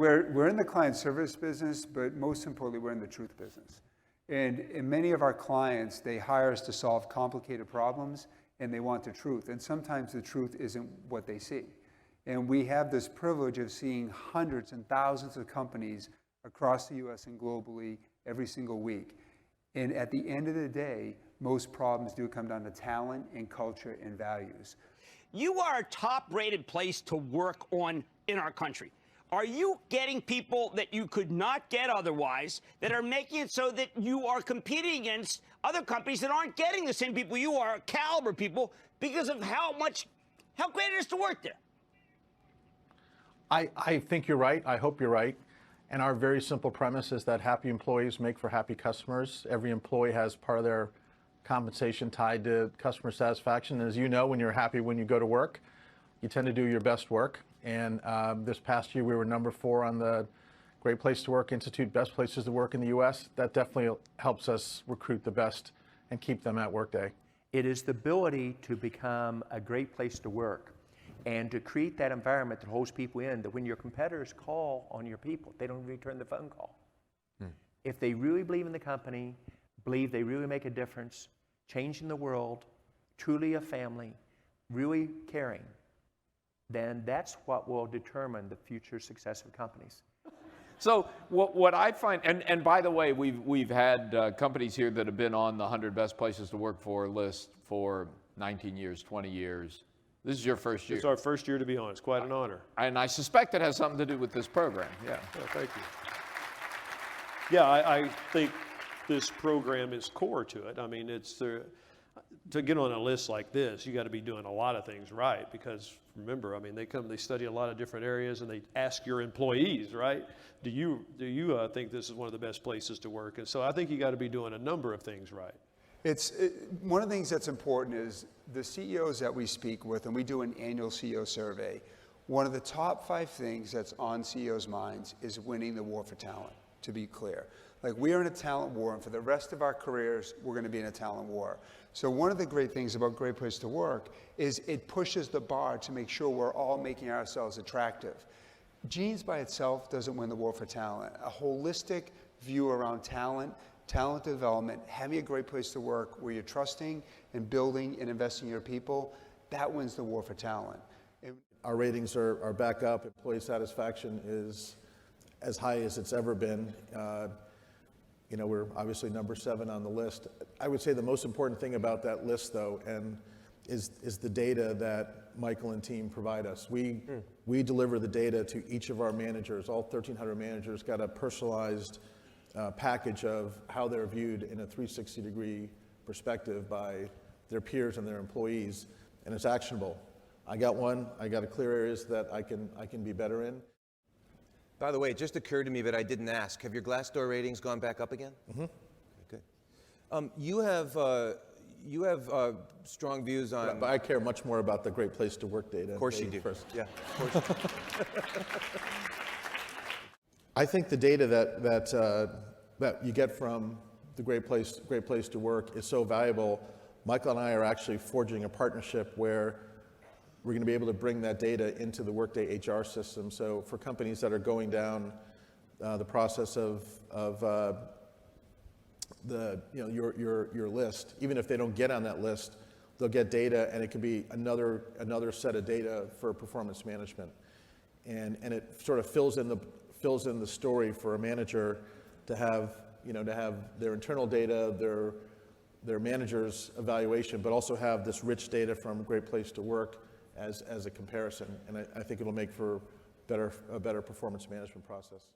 We're in the client service business, but most importantly, we're in the truth business. And in many of our clients, they hire us to solve complicated problems, and they want the truth. And sometimes the truth isn't what they see. And we have this privilege of seeing hundreds and thousands of companies across the US and globally every single week. And at the end of the day, most problems do come down to talent and culture and values. You are a top-rated place to work in our country. Are you getting people that you could not get otherwise that are making it so that you are competing against other companies that aren't getting the same people you are, caliber people, because of how great it is to work there? I think you're right. I hope you're right. And our very simple premise is that happy employees make for happy customers. Every employee has part of their compensation tied to customer satisfaction. And as you know, when you're happy when you go to work, you tend to do your best work. And this past year, we were #4 on the Great Place to Work Institute, Best Places to Work in the U.S. That definitely helps us recruit the best and keep them at Workday. It is the ability to become a great place to work and to create that environment that holds people in, that when your competitors call on your people, they don't return the phone call. If they really believe in the company, believe they really make a difference, changing the world, truly a family, really caring, then that's what will determine the future success of companies. So what I find, and by the way, we've had companies here that have been on the 100 Best Places to Work For list for 19 years, 20 years. This is your first year. It's our first year, to be honest. Quite an honor. And I suspect it has something to do with this program. Yeah. Oh, thank you. Yeah, I think this program is core to it. I mean, to get on a list like this, you got to be doing a lot of things right, because remember, I mean, they study a lot of different areas, and they ask your employees, right? Do you think this is one of the best places to work? And so I think you got to be doing a number of things right. One of the things that's important is the CEOs that we speak with, and we do an annual CEO survey, one of the top 5 things that's on CEOs' minds is winning the war for talent, to be clear. Like, we are in a talent war, and for the rest of our careers, we're going to be in a talent war. So one of the great things about Great Place to Work is it pushes the bar to make sure we're all making ourselves attractive. Genes by itself doesn't win the war for talent. A holistic view around talent development, having a great place to work where you're trusting and building and investing in your people, that wins the war for talent. Our ratings are back up. Employee satisfaction is as high as it's ever been. We're obviously #7 on the list. I would say the most important thing about that list, though, is the data that Michael and team provide us. We deliver the data to each of our managers. All 1,300 managers got a personalized package of how they're viewed in a 360-degree perspective by their peers and their employees, and it's actionable. I got clear areas that I can be better in. By the way, it just occurred to me that I didn't ask. Have your Glassdoor ratings gone back up again? Mm-hmm. Okay, good. You have strong views on... But I care much more about the Great Place to Work data. Of course you do. First. Yeah, of course you do. I think the data that you get from the Great Place to Work is so valuable. Michael and I are actually forging a partnership where we're going to be able to bring that data into the Workday HR system. So for companies that are going down the process of your list, even if they don't get on that list, they'll get data, and it can be another set of data for performance management, and it sort of fills in the story for a manager to have their internal data, their manager's evaluation, but also have this rich data from Great Place to Work as a comparison, and I think it'll make for a better performance management process.